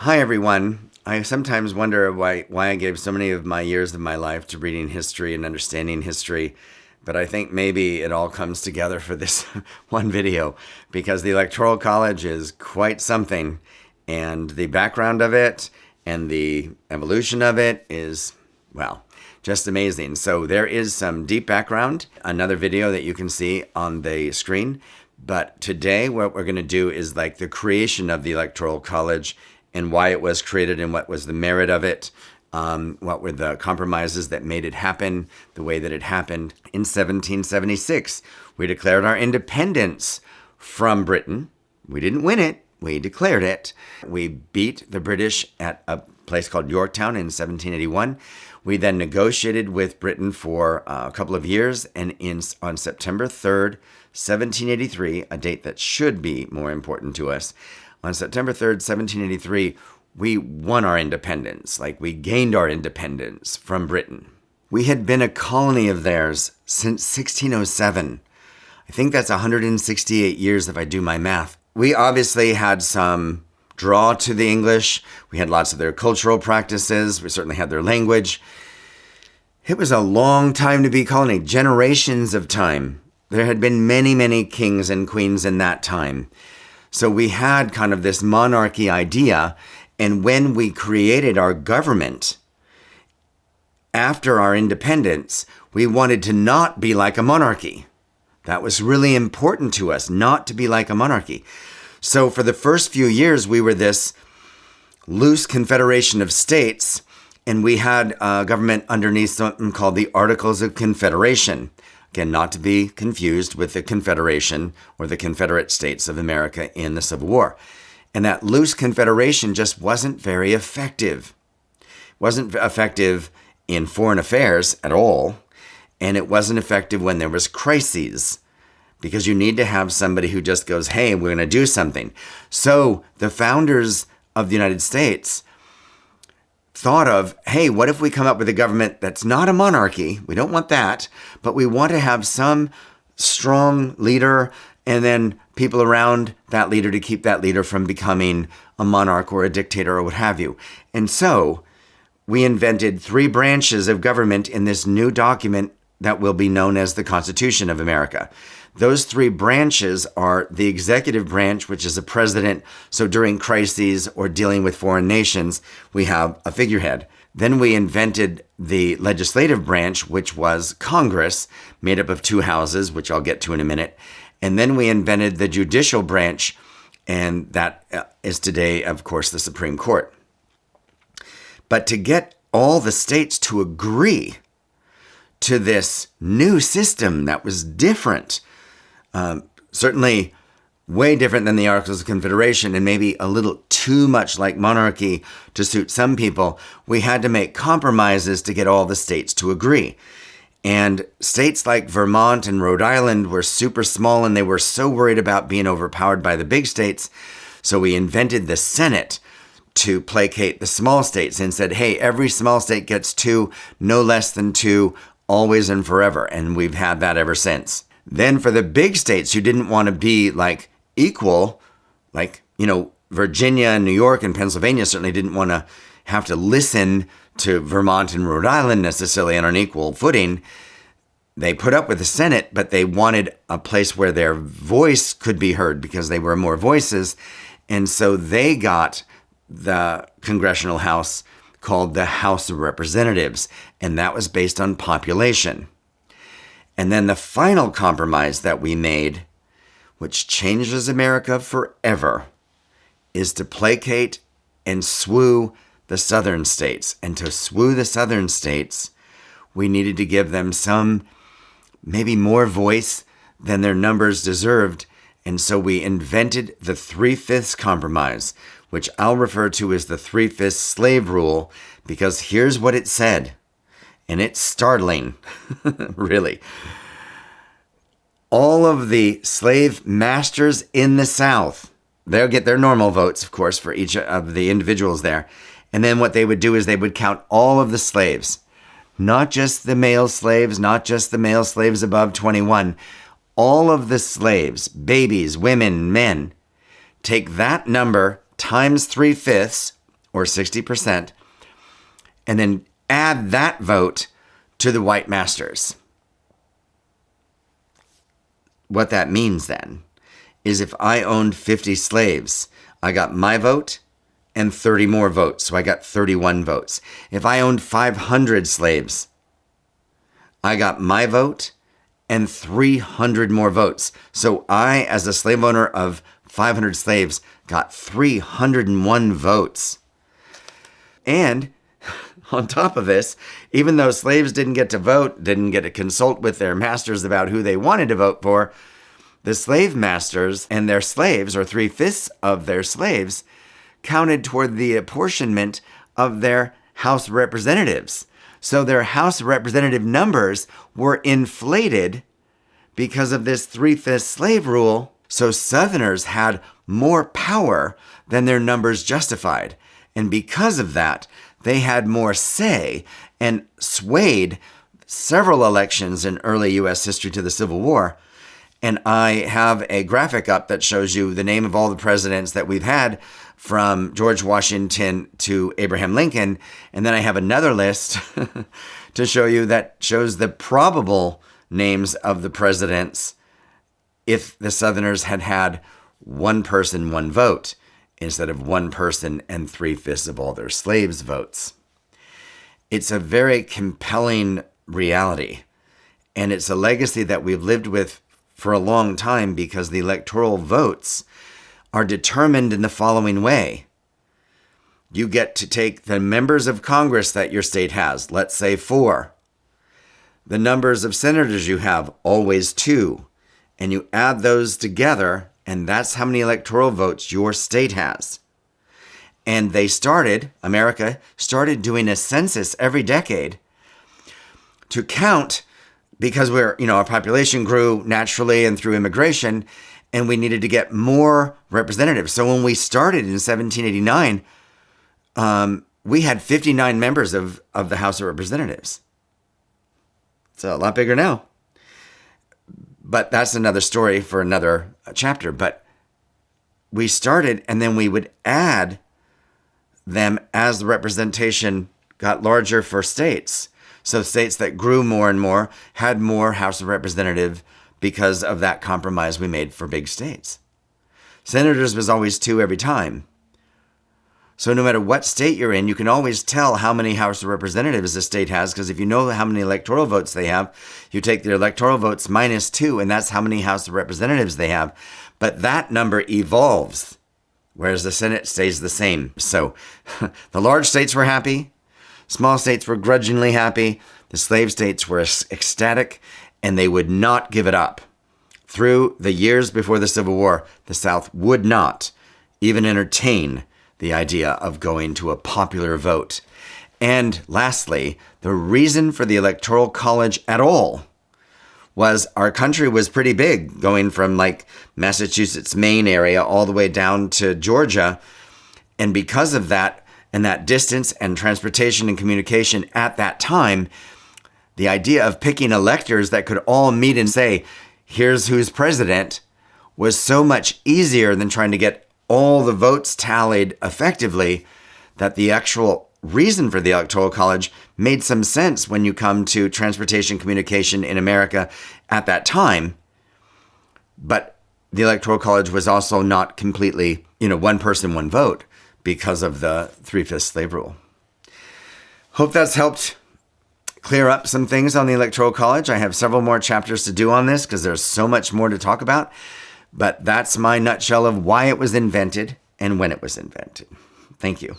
Hi, everyone. I sometimes wonder why I gave so many of my years of my life to reading history and understanding history, but I think maybe it all comes together for this one video because the Electoral College is quite something, and the background of it and the evolution of it is, well, just amazing. So there is some deep background, another video that you can see on the screen, but today what we're going to do is like the creation of the Electoral College and why it was created and what was the merit of it, what were the compromises that made it happen the way that it happened. In 1776, we declared our independence from Britain. We didn't win it, we declared it. We beat the British at a place called Yorktown in 1781. We then negotiated with Britain for a couple of years, and on September 3rd, 1783, a date that should be more important to us, on September 3rd, 1783, we won our independence, like we gained our independence from Britain. We had been a colony of theirs since 1607. I think that's 168 years if I do my math. We obviously had some draw to the English. We had lots of their cultural practices. We certainly had their language. It was a long time to be a colony, generations of time. There had been many, many kings and queens in that time. So we had kind of this monarchy idea, and when we created our government after our independence, we wanted to not be like a monarchy. That was really important to us, not to be like a monarchy. So for the first few years, we were this loose confederation of states, and we had a government underneath something called the Articles of Confederation. Again, not to be confused with the Confederation or the Confederate States of America in the Civil War. And that loose confederation just wasn't very effective. Wasn't effective in foreign affairs at all. And it wasn't effective when there was crises. Because you need to have somebody who just goes, hey, we're going to do something. So the founders of the United States thought of, hey, what if we come up with a government that's not a monarchy? We don't want that, but we want to have some strong leader and then people around that leader to keep that leader from becoming a monarch or a dictator or what have you. And so we invented three branches of government in this new document that will be known as the Constitution of America. Those three branches are the executive branch, which is a president. So during crises or dealing with foreign nations, we have a figurehead. Then we invented the legislative branch, which was Congress, made up of two houses, which I'll get to in a minute. And then we invented the judicial branch, and that is today, of course, the Supreme Court. But to get all the states to agree to this new system that was different, certainly way different than the Articles of Confederation and maybe a little too much like monarchy to suit some people, we had to make compromises to get all the states to agree. And states like Vermont and Rhode Island were super small, and they were so worried about being overpowered by the big states. So we invented the Senate to placate the small states and said, hey, every small state gets two, no less than two, always and forever. And we've had that ever since. Then for the big states who didn't want to be like equal, like, Virginia and New York and Pennsylvania certainly didn't want to have to listen to Vermont and Rhode Island necessarily on an equal footing. They put up with the Senate, but they wanted a place where their voice could be heard because they were more voices. And so they got the congressional house called the House of Representatives, and that was based on population. And then the final compromise that we made, which changes America forever, is to placate and swoo the southern states. And to swoo the southern states, we needed to give them some, maybe more voice than their numbers deserved. And so we invented the 3/5 compromise, which I'll refer to as the 3/5 slave rule, because here's what it said. And it's startling, really. All of the slave masters in the South, they'll get their normal votes, of course, for each of the individuals there. And then what they would do is they would count all of the slaves, not just the male slaves, not just the male slaves above 21, all of the slaves, babies, women, men, take that number times 3/5, or 60%, and then add that vote to the white masters. What that means then is if I owned 50 slaves, I got my vote and 30 more votes. So I got 31 votes. If I owned 500 slaves, I got my vote and 300 more votes. So I, as a slave owner of 500 slaves, got 301 votes. And on top of this, even though slaves didn't get to vote, didn't get to consult with their masters about who they wanted to vote for, the slave masters and their slaves, or 3/5 of their slaves, counted toward the apportionment of their House of Representatives. So their House of Representative numbers were inflated because of this 3/5 slave rule. So Southerners had more power than their numbers justified. And because of that, they had more say and swayed several elections in early U.S. history to the Civil War. And I have a graphic up that shows you the name of all the presidents that we've had from George Washington to Abraham Lincoln. And then I have another list to show you that shows the probable names of the presidents if the Southerners had had one person, one vote, instead of one person and 3/5 of all their slaves' votes. It's a very compelling reality, and it's a legacy that we've lived with for a long time because the electoral votes are determined in the following way. You get to take the members of Congress that your state has, let's say 4. The numbers of senators you have, always 2. And you add those together, and that's how many electoral votes your state has. And America started doing a census every decade to count, because our population grew naturally and through immigration, and we needed to get more representatives. So when we started in 1789, we had 59 members of the House of Representatives. It's a lot bigger now. But that's another story for another chapter. But we started, and then we would add them as the representation got larger for states. So states that grew more and more had more House of Representatives because of that compromise we made for big states. Senators was always 2 every time. So no matter what state you're in, you can always tell how many House of Representatives a state has, because if you know how many electoral votes they have, you take their electoral votes minus 2, and that's how many House of Representatives they have. But that number evolves, whereas the Senate stays the same. So the large states were happy. Small states were grudgingly happy. The slave states were ecstatic, and they would not give it up. Through the years before the Civil War, the South would not even entertain the idea of going to a popular vote. And lastly, the reason for the Electoral College at all was our country was pretty big, going from like Massachusetts, Maine area all the way down to Georgia. And because of that, and that distance and transportation and communication at that time, the idea of picking electors that could all meet and say, here's who's president, was so much easier than trying to get all the votes tallied effectively, that the actual reason for the Electoral College made some sense when you come to transportation communication in America at that time. But the Electoral College was also not completely, one person, one vote, because of the 3/5 slave rule. Hope that's helped clear up some things on the Electoral College. I have several more chapters to do on this because there's so much more to talk about. But that's my nutshell of why it was invented and when it was invented. Thank you.